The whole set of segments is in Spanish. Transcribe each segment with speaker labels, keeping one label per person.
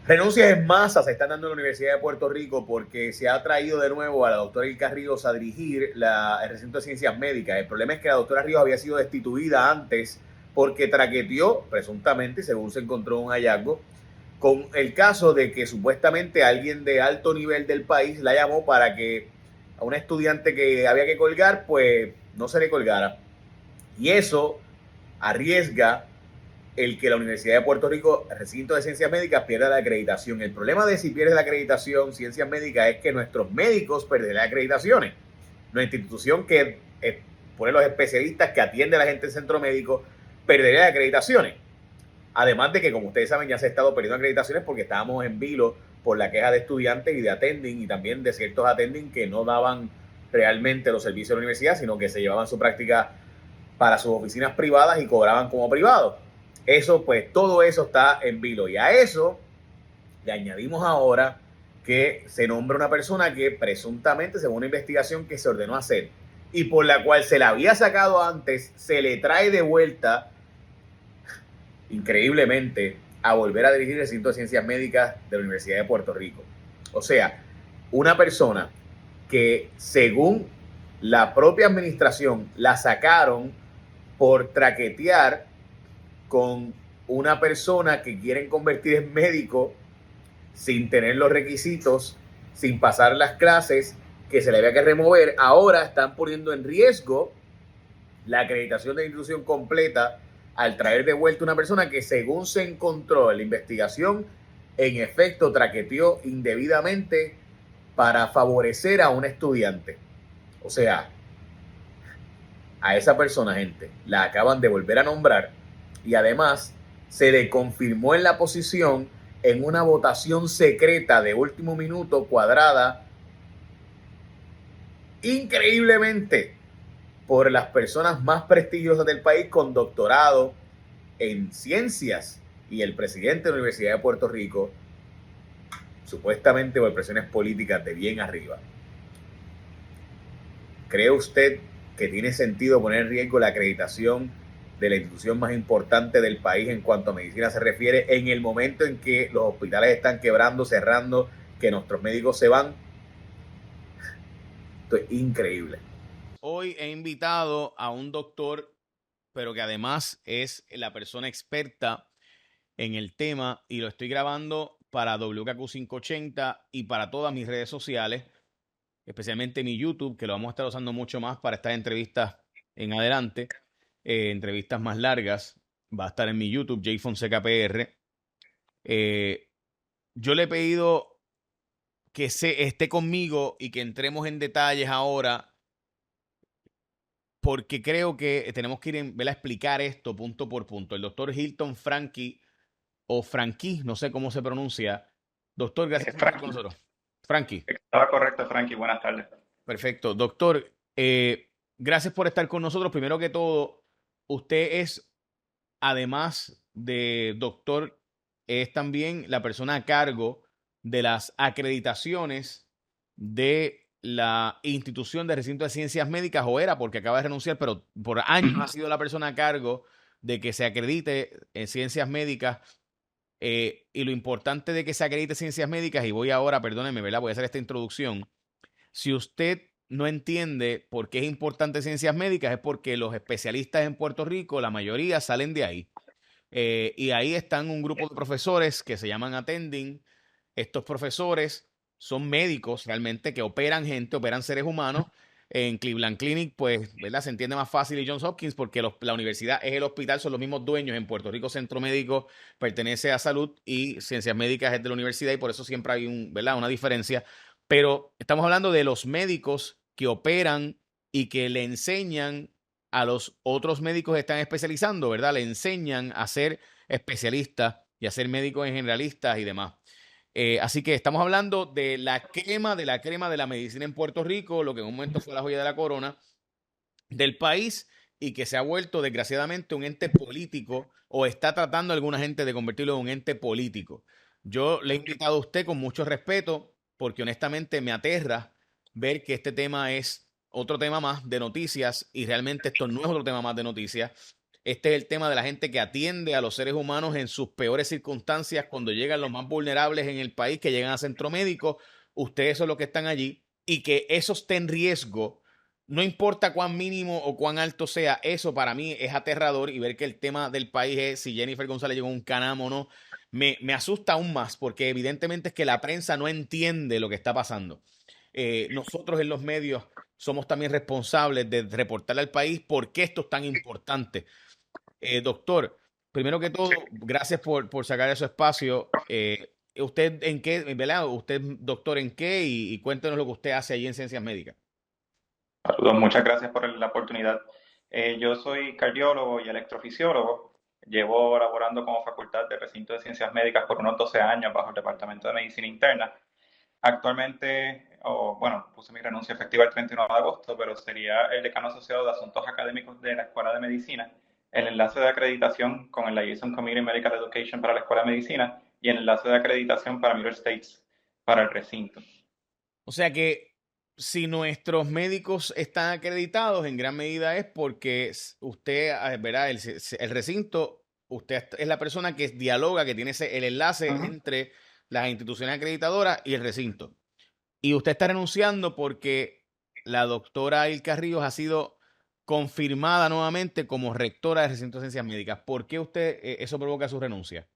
Speaker 1: Renuncias en masa se están dando en la Universidad de Puerto Rico porque se ha traído de nuevo a la doctora Ilka Ríos a dirigir el recinto de ciencias médicas. El problema es que la doctora Ríos había sido destituida antes porque traqueteó, presuntamente, según se encontró un hallazgo, con el caso de que supuestamente alguien de alto nivel del país la llamó para que a un estudiante que había que colgar, pues no se le colgara. Y eso arriesga el que la Universidad de Puerto Rico, recinto de ciencias médicas, pierda la acreditación. El problema de si pierde la acreditación ciencias médicas es que nuestros médicos perderán las acreditaciones. Nuestra institución que pone los especialistas que atiende a la gente del centro médico perdería las acreditaciones. Además de que, como ustedes saben, ya se ha estado perdiendo acreditaciones porque estábamos en vilo por la queja de estudiantes y de attending y también de ciertos attending que no daban realmente los servicios de la universidad, sino que se llevaban su práctica para sus oficinas privadas y cobraban como privados. Eso, pues, todo eso está en vilo. Y a eso le añadimos ahora que se nombra una persona que presuntamente, según una investigación que se ordenó hacer y por la cual se la había sacado antes, se le trae de vuelta, increíblemente, a volver a dirigir el recinto de ciencias médicas de la Universidad de Puerto Rico. O sea, una persona que, según la propia administración, la sacaron por traquetear con una persona que quieren convertir en médico sin tener los requisitos, sin pasar las clases, que se le había que remover. Ahora están poniendo en riesgo la acreditación de la institución completa al traer de vuelta una persona que, según se encontró en la investigación, en efecto traqueteó indebidamente para favorecer a un estudiante. O sea, a esa persona, gente, la acaban de volver a nombrar y además se le confirmó en la posición en una votación secreta de último minuto cuadrada increíblemente por las personas más prestigiosas del país con doctorado en ciencias y el presidente de la Universidad de Puerto Rico, supuestamente por presiones políticas de bien arriba. ¿Cree usted que tiene sentido poner en riesgo la acreditación de la institución más importante del país en cuanto a medicina se refiere en el momento en que los hospitales están quebrando, cerrando, que nuestros médicos se van? Esto es increíble.
Speaker 2: Hoy he invitado a un doctor, pero que además es la persona experta en el tema y lo estoy grabando para WKQ 580 y para todas mis redes sociales, especialmente mi YouTube, que lo vamos a estar usando mucho más para estas entrevistas en adelante, entrevistas más largas. Va a estar en mi YouTube, Jay Fonseca PR. Yo le he pedido que esté conmigo y que entremos en detalles ahora, porque creo que tenemos que ir a explicar esto punto por punto. El doctor Hilton Frankie, o Frankie, no sé cómo se pronuncia. Doctor, gracias por estar con
Speaker 3: Frankie.
Speaker 2: nosotros. Frankie,
Speaker 3: Estaba correcto, Frankie. Buenas tardes.
Speaker 2: perfecto. Doctor, gracias por estar con nosotros. Primero que todo, usted es, además de doctor, es también la persona a cargo de las acreditaciones de la institución de recinto de ciencias médicas, o era porque acaba de renunciar, pero por años ha sido la persona a cargo de que se acredite en ciencias médicas. Y lo importante de que se acredite ciencias médicas, y voy ahora, perdónenme, ¿verdad? Voy a hacer esta introducción. Si usted no entiende por qué es importante ciencias médicas, es porque los especialistas en Puerto Rico, la mayoría salen de ahí. Y ahí están un grupo de profesores que se llaman attending. Estos profesores son médicos realmente que operan gente, operan seres humanos. En Cleveland Clinic, pues, ¿verdad? Se entiende más fácil, y Johns Hopkins, porque la universidad es el hospital, son los mismos dueños. En Puerto Rico, Centro Médico pertenece a Salud y Ciencias Médicas es de la universidad, y por eso siempre hay ¿verdad? Una diferencia. Pero estamos hablando de los médicos que operan y que le enseñan a los otros médicos que están especializando, ¿verdad? Le enseñan a ser especialistas y a ser médicos en generalistas y demás. Así que estamos hablando de la crema de la medicina en Puerto Rico, lo que en un momento fue la joya de la corona del país y que se ha vuelto desgraciadamente un ente político, o está tratando alguna gente de convertirlo en un ente político. Yo le he invitado a usted con mucho respeto porque honestamente me aterra ver que este tema es otro tema más de noticias, y realmente esto no es otro tema más de noticias. Este es el tema de la gente que atiende a los seres humanos en sus peores circunstancias, cuando llegan los más vulnerables en el país, que llegan a centro médico. Ustedes son los que están allí y que eso esté en riesgo, no importa cuán mínimo o cuán alto sea, eso para mí es aterrador, y ver que el tema del país es si Jennifer González llegó a un Canamo o no, me asusta aún más, porque evidentemente es que la prensa no entiende lo que está pasando. Nosotros en los medios somos también responsables de reportarle al país por qué esto es tan importante. Doctor, primero que todo,
Speaker 3: Sí,
Speaker 2: gracias por sacar ese espacio. ¿Usted en qué, verdad? ¿Usted doctor en qué? Y cuéntenos lo que usted hace allí en Ciencias Médicas.
Speaker 3: saludos, muchas gracias por la oportunidad. Yo soy cardiólogo y electrofisiólogo. Llevo laborando como facultad de recinto de ciencias médicas por unos 12 años bajo el Departamento de Medicina Interna. Actualmente, bueno, puse mi renuncia efectiva el 31 de agosto, pero sería el decano asociado de Asuntos Académicos de la Escuela de Medicina, el enlace de acreditación con el Liaison Committee Medical Education para la Escuela de Medicina y el enlace de acreditación para Middle States para el recinto.
Speaker 2: O sea que si nuestros médicos están acreditados, en gran medida es porque usted, ¿verdad? El recinto, usted es la persona que dialoga, que tiene el enlace entre las instituciones acreditadoras y el recinto. Y usted está renunciando porque la doctora Ilka Ríos ha sido confirmada nuevamente como rectora del recinto de ciencias médicas. ¿Por qué usted eso provoca su renuncia?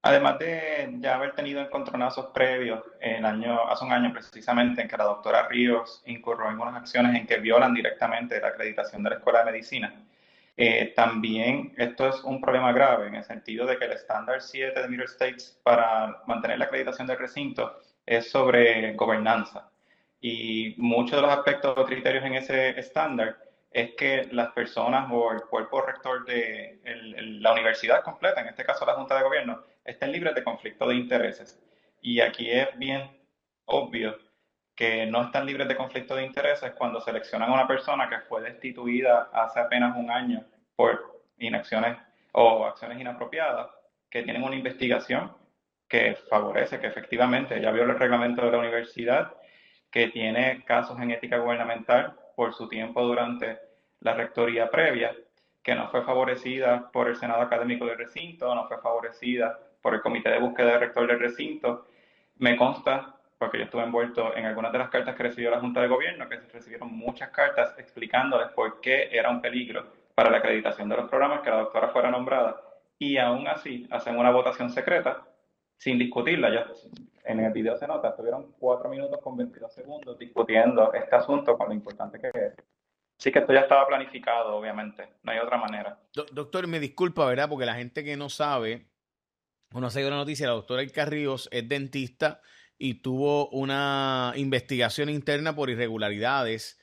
Speaker 3: Además de ya haber tenido encontronazos previos hace un año precisamente, en que la doctora Ríos incurrió en unas acciones en que violan directamente la acreditación de la Escuela de Medicina, también esto es un problema grave en el sentido de que el estándar 7 de Middle States para mantener la acreditación del recinto es sobre gobernanza. Y muchos de los aspectos o criterios en ese estándar es que las personas o el cuerpo rector de la universidad completa, en este caso la Junta de Gobierno, estén libres de conflicto de intereses. Y aquí es bien obvio que no están libres de conflicto de intereses cuando seleccionan a una persona que fue destituida hace apenas un año por inacciones o acciones inapropiadas, que tienen una investigación que favorece que efectivamente ella viola el reglamento de la universidad, que tiene casos en ética gubernamental por su tiempo durante la rectoría previa, que no fue favorecida por el Senado Académico del recinto, no fue favorecida por el Comité de Búsqueda del Rector del recinto. Me consta, porque yo estuve envuelto en algunas de las cartas que recibió la Junta de Gobierno, que se recibieron muchas cartas explicándoles por qué era un peligro para la acreditación de los programas que la doctora fuera nombrada, y aún así hacen una votación secreta sin discutirla. Ya en el video se nota, estuvieron 4 minutos con 22 segundos discutiendo este asunto con lo importante que es. Sí que esto ya estaba planificado, obviamente, no hay otra manera.
Speaker 2: Doctor, me disculpa, ¿verdad? Porque la gente que no sabe, uno se dio la noticia, la doctora Ilka Ríos es dentista y tuvo una investigación interna por irregularidades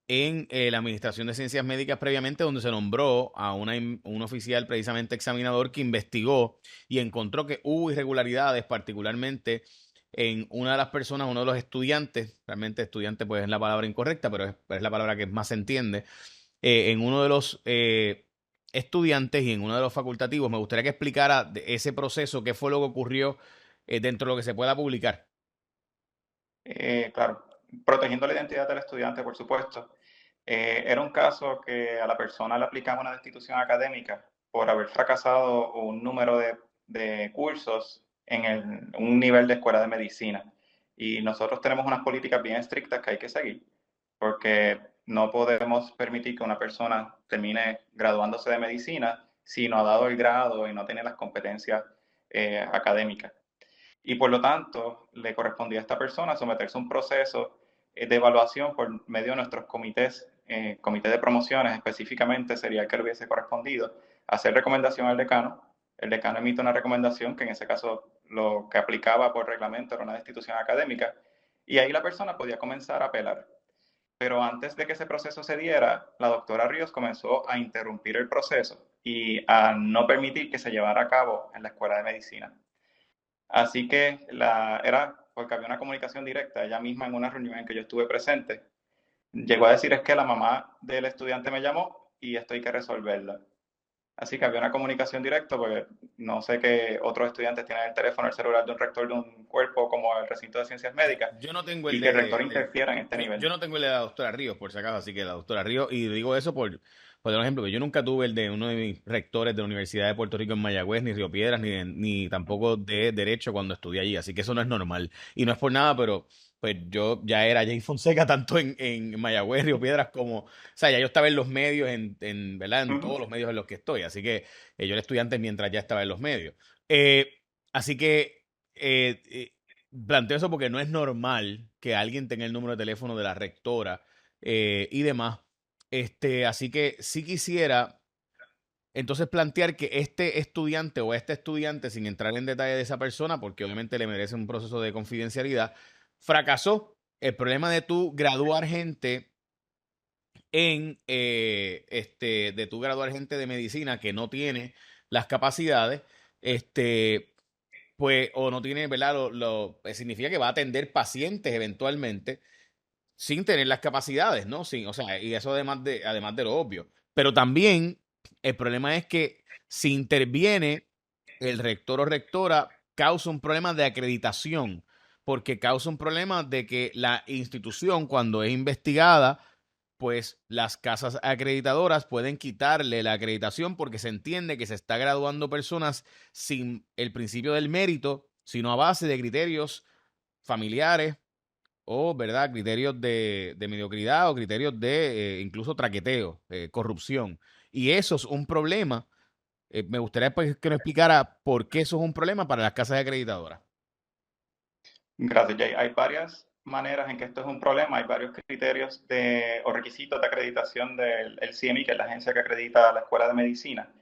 Speaker 2: en la Administración de Ciencias Médicas previamente, donde se nombró a un oficial precisamente examinador que investigó y encontró que hubo irregularidades, particularmente en una de las personas, uno de los estudiantes, realmente estudiante pues es la palabra incorrecta, pero es la palabra que más se entiende, en uno de los estudiantes y en uno de los facultativos. Me gustaría que explicara ese proceso, qué fue lo que ocurrió dentro de lo que se pueda publicar.
Speaker 3: Claro, protegiendo la identidad del estudiante, por supuesto. Era un caso que a la persona le aplicaba una destitución académica por haber fracasado un número de cursos en un nivel de escuela de medicina. Y nosotros tenemos unas políticas bien estrictas que hay que seguir, porque no podemos permitir que una persona termine graduándose de medicina si no ha dado el grado y no tiene las competencias académicas. Y por lo tanto, le correspondía a esta persona someterse a un proceso de evaluación por medio de nuestros comités, comité de promociones específicamente sería el que le hubiese correspondido, hacer recomendación al decano. El decano emite una recomendación que en ese caso lo que aplicaba por reglamento era una destitución académica, y ahí la persona podía comenzar a apelar. Pero antes de que ese proceso se diera, la doctora Ríos comenzó a interrumpir el proceso y a no permitir que se llevara a cabo en la Escuela de Medicina. Así que era porque había una comunicación directa. Ella misma, en una reunión en que yo estuve presente, llegó a decir: es que la mamá del estudiante me llamó y esto hay que resolverla. Así que había una comunicación directa, porque no sé qué otros estudiantes tienen el teléfono, el celular de un rector de un cuerpo como el recinto de ciencias médicas,
Speaker 2: Yo no tengo
Speaker 3: y que el rector interfiera en este nivel.
Speaker 2: Yo no tengo el de la doctora Ríos, por si acaso, así que la doctora Ríos, y digo eso por ejemplo, que yo nunca tuve el de uno de mis rectores de la Universidad de Puerto Rico en Mayagüez, ni Río Piedras, ni tampoco de Derecho cuando estudié allí, así que eso no es normal. Y no es por nada, pero pues yo ya era Jay Fonseca tanto en Mayagüez, Río Piedras como, o sea, ya yo estaba en los medios, ¿verdad? En
Speaker 3: Ujú.
Speaker 2: todos los medios en los que estoy, así que yo era estudiante mientras ya estaba en los medios. Eh, Así que planteo eso porque no es normal que alguien tenga el número de teléfono de la rectora y demás. Así que sí quisiera entonces plantear que este estudiante o este estudiante, sin entrar en detalle de esa persona, porque obviamente le merece un proceso de confidencialidad, fracasó. El problema de tú graduar gente de tu graduar gente de medicina que no tiene las capacidades, pues, o no tiene, ¿verdad? Significa que va a atender pacientes eventualmente sin tener las capacidades, ¿no? Sí, o sea, y eso además de lo obvio. Pero también el problema es que si interviene el rector o rectora, causa un problema de acreditación, porque causa un problema de que la institución, cuando es investigada, pues las casas acreditadoras pueden quitarle la acreditación porque se entiende que se está graduando personas sin el principio del mérito, sino a base de criterios familiares o, ¿verdad?, criterios de mediocridad o criterios de incluso traqueteo, corrupción. Y eso es un problema. Me gustaría pues, que nos explicara por qué eso es un problema para las casas acreditadoras.
Speaker 3: Gracias, Jay. Hay varias maneras en que esto es un problema, hay varios criterios o requisitos de acreditación del CMI, que es la agencia que acredita la Escuela de Medicina,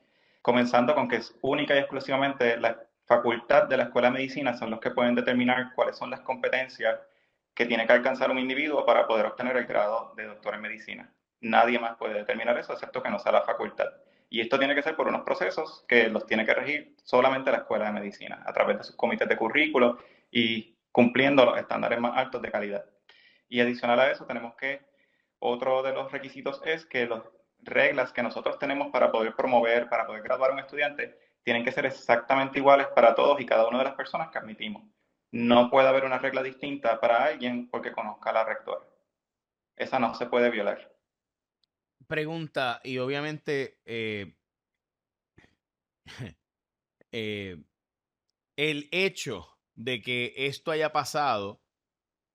Speaker 3: comenzando con que es única y exclusivamente la facultad de la Escuela de Medicina son los que pueden determinar cuáles son las competencias que tiene que alcanzar un individuo para poder obtener el grado de doctor en medicina. Nadie más puede determinar eso, excepto que no sea la facultad. Y esto tiene que ser por unos procesos que los tiene que regir solamente la Escuela de Medicina, a través de sus comités de currículo y cumpliendo los estándares más altos de calidad. Y adicional a eso, tenemos que, otro de los requisitos es que las reglas que nosotros tenemos para poder promover, para poder graduar a un estudiante, tienen que ser exactamente iguales para todos y cada una de las personas que admitimos. No puede haber una regla distinta para alguien porque conozca a la rectora. Esa no se puede violar.
Speaker 2: Pregunta, y obviamente eh, el hecho de que esto haya pasado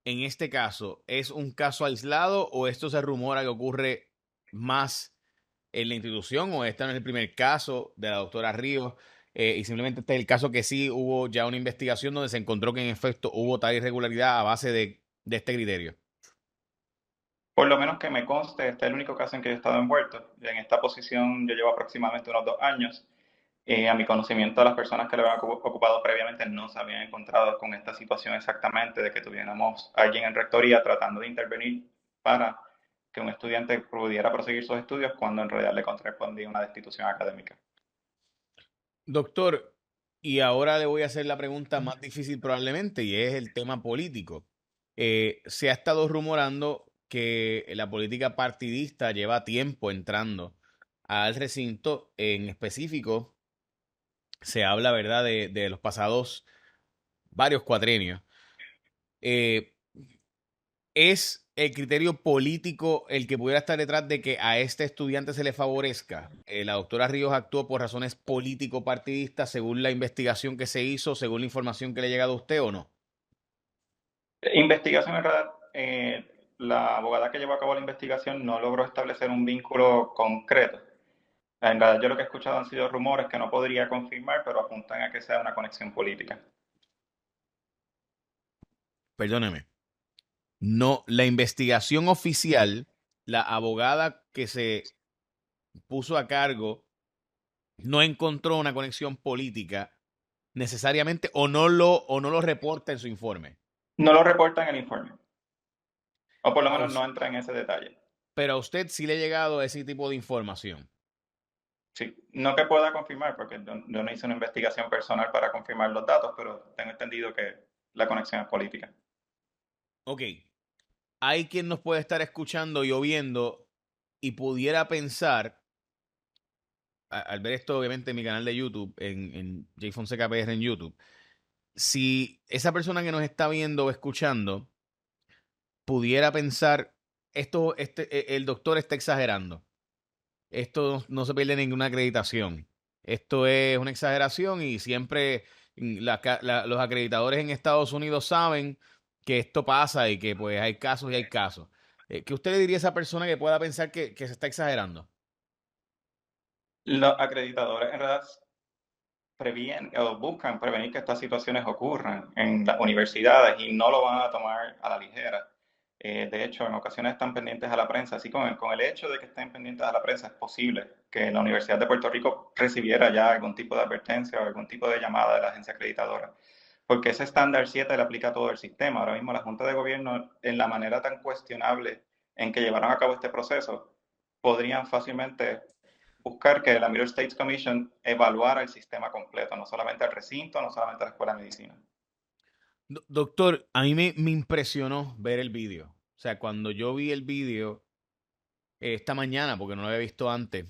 Speaker 2: en este caso, ¿es un caso aislado o esto se rumora que ocurre más en la institución o este no es el primer caso de la doctora Ríos y simplemente este es el caso que sí hubo ya una investigación donde se encontró que en efecto hubo tal irregularidad a base de este criterio?
Speaker 3: Por lo menos que me conste, este es el único caso en que yo he estado envuelto. En esta posición yo llevo aproximadamente unos 2 años. A mi conocimiento, las personas que lo habían ocupado previamente no se habían encontrado con esta situación exactamente de que tuviéramos a alguien en rectoría tratando de intervenir para que un estudiante pudiera proseguir sus estudios cuando en realidad le correspondía una destitución académica.
Speaker 2: Doctor, y ahora le voy a hacer la pregunta más difícil probablemente y es el tema político. Se ha estado rumorando que la política partidista lleva tiempo entrando al recinto, en específico se habla, ¿verdad?, de los pasados varios cuatrenios. Eh, ¿Es el criterio político el que pudiera estar detrás de que a este estudiante se le favorezca? ¿La doctora Ríos actuó por razones político-partidistas según la investigación que se hizo, según la información que le ha llegado a usted o no?
Speaker 3: Investigación, en realidad, la abogada que llevó a cabo la investigación no logró establecer un vínculo concreto. En realidad, yo lo que he escuchado han sido rumores que no podría confirmar, pero apuntan a que sea una conexión política.
Speaker 2: Perdóneme. No, la investigación oficial, la abogada que se puso a cargo no encontró una conexión política necesariamente o no lo reporta en su informe.
Speaker 3: No lo reporta en el informe, o por lo
Speaker 2: A
Speaker 3: menos
Speaker 2: us-
Speaker 3: no entra en ese detalle.
Speaker 2: pero a usted sí le ha llegado ese tipo de información.
Speaker 3: Sí, no que pueda confirmar, porque yo no hice una investigación personal para confirmar los datos, pero tengo entendido que la conexión es política.
Speaker 2: Ok, hay quien nos puede estar escuchando y o viendo y pudiera pensar, al ver esto obviamente en mi canal de YouTube, en J Fonseca PR en YouTube, si esa persona que nos está viendo o escuchando pudiera pensar, el doctor está exagerando. esto no se pierde ninguna acreditación. Esto es una exageración y siempre los acreditadores en Estados Unidos saben que esto pasa y que pues hay casos y hay casos. ¿Qué usted le diría a esa persona que pueda pensar que se está exagerando?
Speaker 3: Los acreditadores en realidad previenen o buscan prevenir que estas situaciones ocurran en las universidades y no lo van a tomar a la ligera. De hecho, en ocasiones están pendientes a la prensa, así con el hecho de que estén pendientes a la prensa es posible que la Universidad de Puerto Rico recibiera ya algún tipo de advertencia o algún tipo de llamada de la agencia acreditadora, porque ese estándar 7 le aplica a todo el sistema. Ahora mismo la Junta de Gobierno, en la manera tan cuestionable en que llevaron a cabo este proceso, podrían fácilmente buscar que la Middle States Commission evaluara el sistema completo, no solamente el recinto, no solamente la Escuela de Medicina.
Speaker 2: Doctor, a mí me impresionó ver el vídeo. O sea, cuando yo vi el vídeo esta mañana, porque no lo había visto antes,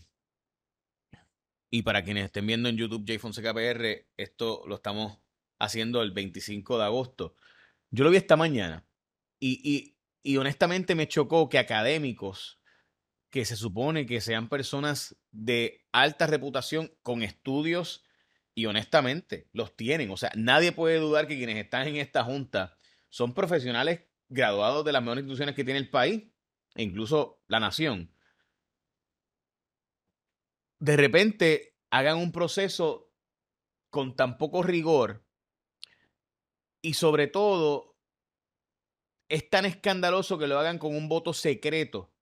Speaker 2: y para quienes estén viendo en YouTube Jay Fonseca PR, esto lo estamos haciendo el 25 de agosto. Yo lo vi esta mañana y honestamente me chocó que académicos que se supone que sean personas de alta reputación con estudios y honestamente los tienen. O sea, nadie puede dudar que quienes están en esta junta son profesionales graduados de las mejores instituciones que tiene el país e incluso la nación. De repente hagan un proceso con tan poco rigor y sobre todo es tan escandaloso que lo hagan con un voto secreto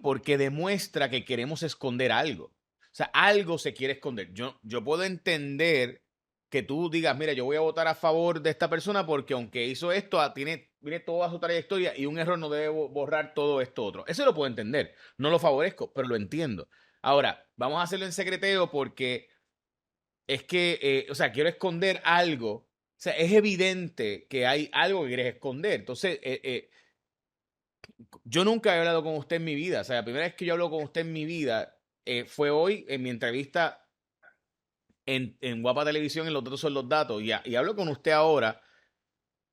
Speaker 2: porque demuestra que queremos esconder algo. O sea, algo se quiere esconder. Yo puedo entender que tú digas, mira, yo voy a votar a favor de esta persona porque aunque hizo esto, tiene toda su trayectoria y un error no debe borrar todo esto otro. Eso lo puedo entender. No lo favorezco, pero lo entiendo. Ahora, vamos a hacerlo en secreteo porque es que, o sea, quiero esconder algo. O sea, es evidente que hay algo que quieres esconder. Entonces, yo nunca he hablado con usted en mi vida. O sea, la primera vez que yo hablo con usted en mi vida fue hoy en mi entrevista en Guapa Televisión, en Los Datos son los Datos. Y hablo con usted ahora.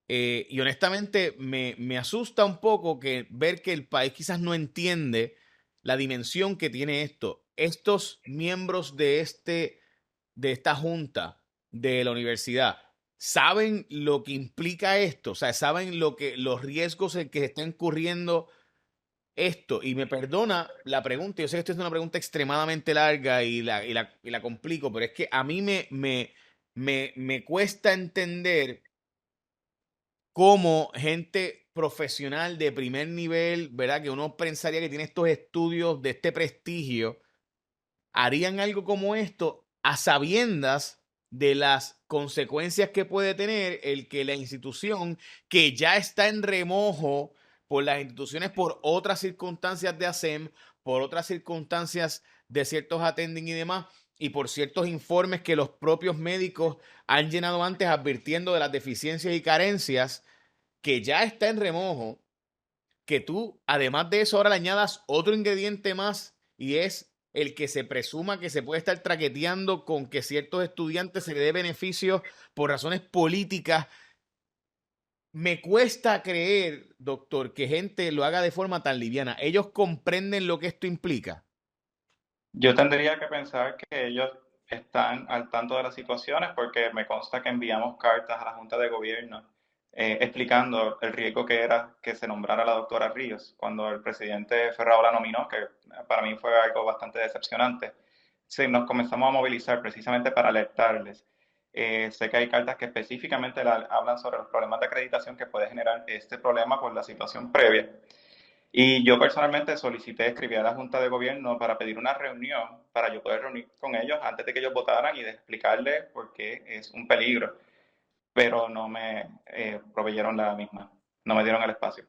Speaker 2: Y honestamente me asusta un poco que ver que el país quizás no entiende la dimensión que tiene esto. Estos miembros de esta junta de la universidad saben lo que implica esto. O sea, saben los riesgos en que se está incurriendo esto, y me perdona la pregunta, yo sé que esto es una pregunta extremadamente larga y la complico, pero es que a mí me cuesta entender cómo gente profesional de primer nivel, ¿verdad? Que uno pensaría que tiene estos estudios de este prestigio, harían algo como esto a sabiendas de las consecuencias que puede tener el que la institución que ya está en remojo por las instituciones, por otras circunstancias de ASEM, por otras circunstancias de ciertos attending y demás, y por ciertos informes que los propios médicos han llenado antes advirtiendo de las deficiencias y carencias, que ya está en remojo, que tú, además de eso, ahora le añadas otro ingrediente más y es el que se presuma que se puede estar traqueteando con que ciertos estudiantes se les dé beneficios por razones políticas. Me cuesta creer, doctor, que gente lo haga de forma tan liviana. ¿Ellos comprenden lo que esto implica?
Speaker 3: Yo tendría que pensar que ellos están al tanto de las situaciones porque me consta que enviamos cartas a la Junta de Gobierno explicando el riesgo que era que se nombrara a la doctora Ríos. Cuando el presidente Ferraro la nominó, que para mí fue algo bastante decepcionante, sí, nos comenzamos a movilizar precisamente para alertarles. Sé que hay cartas que específicamente hablan sobre los problemas de acreditación que puede generar este problema por la situación previa. Y yo personalmente solicité, escribí a la Junta de Gobierno para pedir una reunión para yo poder reunir con ellos antes de que ellos votaran y de explicarles por qué es un peligro, pero no me proveyeron la misma, no me dieron el espacio.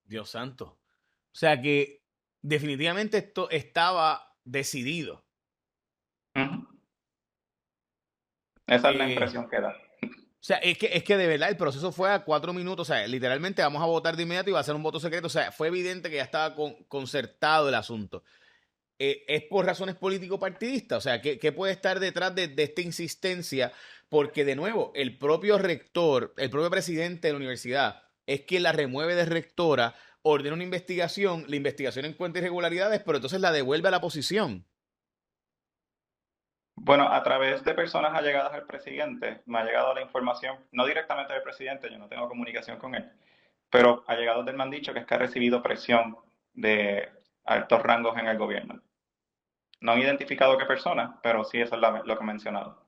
Speaker 2: Dios santo. O sea que definitivamente esto estaba decidido.
Speaker 3: Uh-huh. Esa es la
Speaker 2: Eh,
Speaker 3: impresión que da.
Speaker 2: O sea, es que de verdad el proceso fue a 4 minutos. O sea, literalmente vamos a votar de inmediato y va a ser un voto secreto. O sea, fue evidente que ya estaba concertado el asunto. Es por razones político-partidistas. O sea, ¿qué puede estar detrás de esta insistencia? Porque, de nuevo, el propio rector, el propio presidente de la universidad es quien la remueve de rectora ordena una investigación, la investigación encuentra irregularidades, pero entonces la devuelve a la posición.
Speaker 3: Bueno, a través de personas allegadas al presidente, me ha llegado la información, no directamente del presidente, yo no tengo comunicación con él, pero allegados de él me han dicho que es que ha recibido presión de altos rangos en el gobierno. No han identificado qué persona, pero sí eso es lo que he mencionado.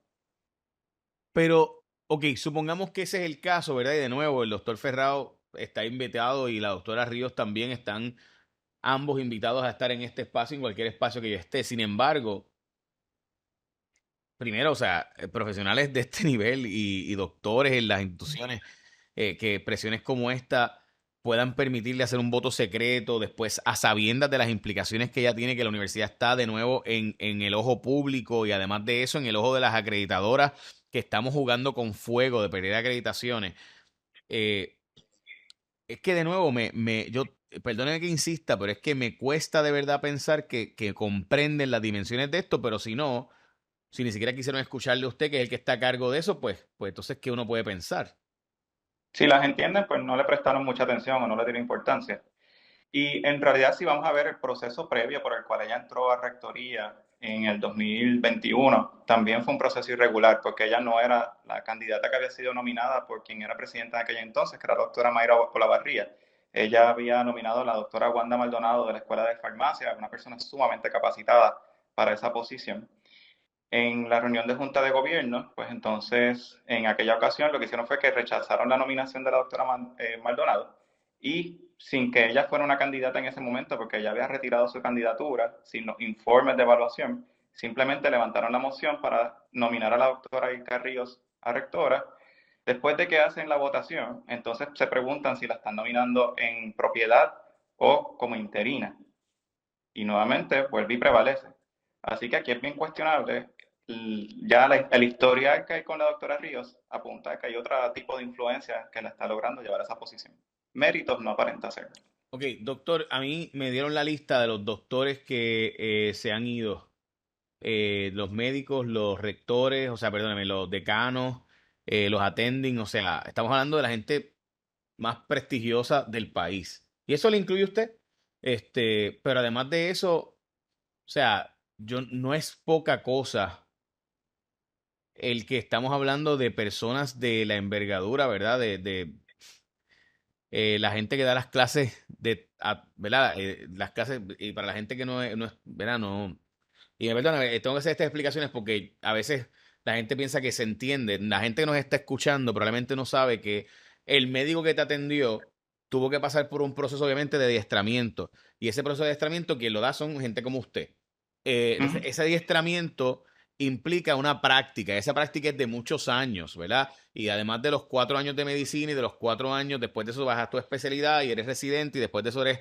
Speaker 2: Pero, ok, supongamos que ese es el caso, ¿verdad? Y de nuevo, el doctor Ferrao está invitado y la doctora Ríos también están ambos invitados a estar en este espacio, en cualquier espacio que yo esté. Sin embargo, primero, o sea, profesionales de este nivel y doctores en las instituciones, que presiones como esta puedan permitirle hacer un voto secreto después a sabiendas de las implicaciones que ella tiene, que la universidad está de nuevo en el ojo público y además de eso en el ojo de las acreditadoras, que estamos jugando con fuego de perder acreditaciones. Es que de nuevo, yo, perdónenme que insista, pero es que me cuesta de verdad pensar que comprenden las dimensiones de esto, pero si no, si ni siquiera quisieron escucharle a usted, que es el que está a cargo de eso, pues entonces, ¿qué uno puede pensar?
Speaker 3: Si las entienden, pues no le prestaron mucha atención o no le dieron importancia. Y en realidad, si vamos a ver el proceso previo por el cual ella entró a rectoría en el 2021, también fue un proceso irregular, porque ella no era la candidata que había sido nominada por quien era presidenta en aquella entonces, que era la doctora Mayra Olavarría. Ella había nominado a la doctora Wanda Maldonado de la Escuela de Farmacia, una persona sumamente capacitada para esa posición. En la reunión de Junta de Gobierno, pues entonces, en aquella ocasión lo que hicieron fue que rechazaron la nominación de la doctora Maldonado y sin que ella fuera una candidata en ese momento, porque ella había retirado su candidatura, sin los informes de evaluación, simplemente levantaron la moción para nominar a la doctora Ilka Ríos a rectora. Después de que hacen la votación, entonces se preguntan si la están nominando en propiedad o como interina. Y nuevamente vuelve y prevalece. Así que aquí es bien cuestionable. Ya el historial que hay con la doctora Ríos apunta a que hay otro tipo de influencia que la está logrando llevar a esa posición. Méritos no aparenta ser.
Speaker 2: Ok, doctor, a mí me dieron la lista de los doctores que se han ido. Los médicos, los rectores, o sea, perdóname, los decanos, los attending, o sea, estamos hablando de la gente más prestigiosa del país. ¿Y eso le incluye usted? Pero además de eso, o sea, no es poca cosa el que estamos hablando de personas de la envergadura, ¿verdad? De la gente que da las clases, ¿verdad? Las clases, y para la gente que no es, ¿verdad? No. Y me perdona, tengo que hacer estas explicaciones porque a veces la gente piensa que se entiende. La gente que nos está escuchando probablemente no sabe que el médico que te atendió tuvo que pasar por un proceso, obviamente, de adiestramiento. Y ese proceso de adiestramiento, quien lo da son gente como usted. Entonces, ese adiestramiento implica una práctica. Esa práctica es de muchos años, ¿verdad? Y además de los 4 años de medicina y de los 4 años, después de eso vas a tu especialidad y eres residente y después de eso eres,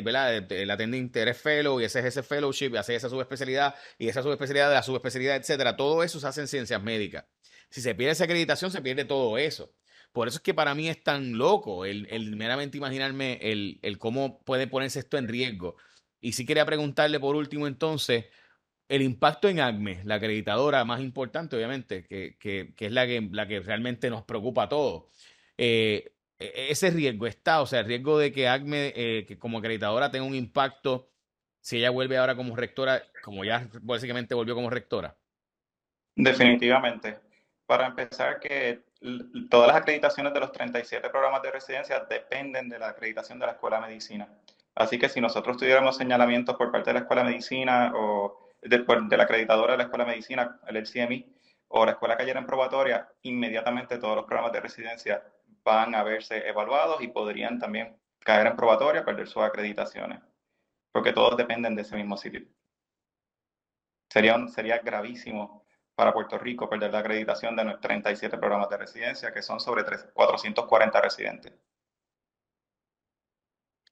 Speaker 2: ¿verdad? El attending, eres fellow y ese es ese fellowship y haces esa subespecialidad y esa subespecialidad de la subespecialidad, etcétera. Todo eso se hace en ciencias médicas. Si se pierde esa acreditación, se pierde todo eso. Por eso es que para mí es tan loco el meramente imaginarme el cómo puede ponerse esto en riesgo. Y sí quería preguntarle por último entonces, el impacto en ACME, la acreditadora más importante, obviamente, que es la que realmente nos preocupa a todos. Ese riesgo está, o sea, el riesgo de que ACME, que como acreditadora, tenga un impacto si ella vuelve ahora como rectora, como ya básicamente volvió como rectora.
Speaker 3: Definitivamente. Para empezar, que todas las acreditaciones de los 37 programas de residencia dependen de la acreditación de la Escuela de Medicina. Así que si nosotros tuviéramos señalamientos por parte de la Escuela de Medicina o de la acreditadora de la Escuela de Medicina, el CME, o la escuela cayera en probatoria, inmediatamente todos los programas de residencia van a verse evaluados y podrían también caer en probatoria, perder sus acreditaciones, porque todos dependen de ese mismo sitio. Sería gravísimo para Puerto Rico perder la acreditación de los 37 programas de residencia, que son sobre 440 residentes.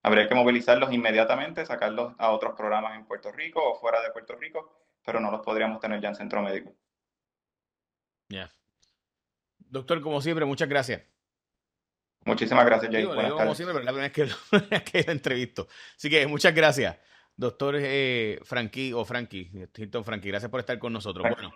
Speaker 3: Habría que movilizarlos inmediatamente, sacarlos a otros programas en Puerto Rico o fuera de Puerto Rico, pero no los podríamos tener ya en centro médico.
Speaker 2: Ya. Doctor, como siempre, muchas gracias.
Speaker 3: Muchísimas gracias, Jay.
Speaker 2: Digo, le
Speaker 3: Buenas
Speaker 2: digo como
Speaker 3: tardes.
Speaker 2: siempre, pero la primera vez que lo entrevisto. Así que muchas gracias, doctor Frankie, Hilton Frankie. Gracias por estar con nosotros. Bueno.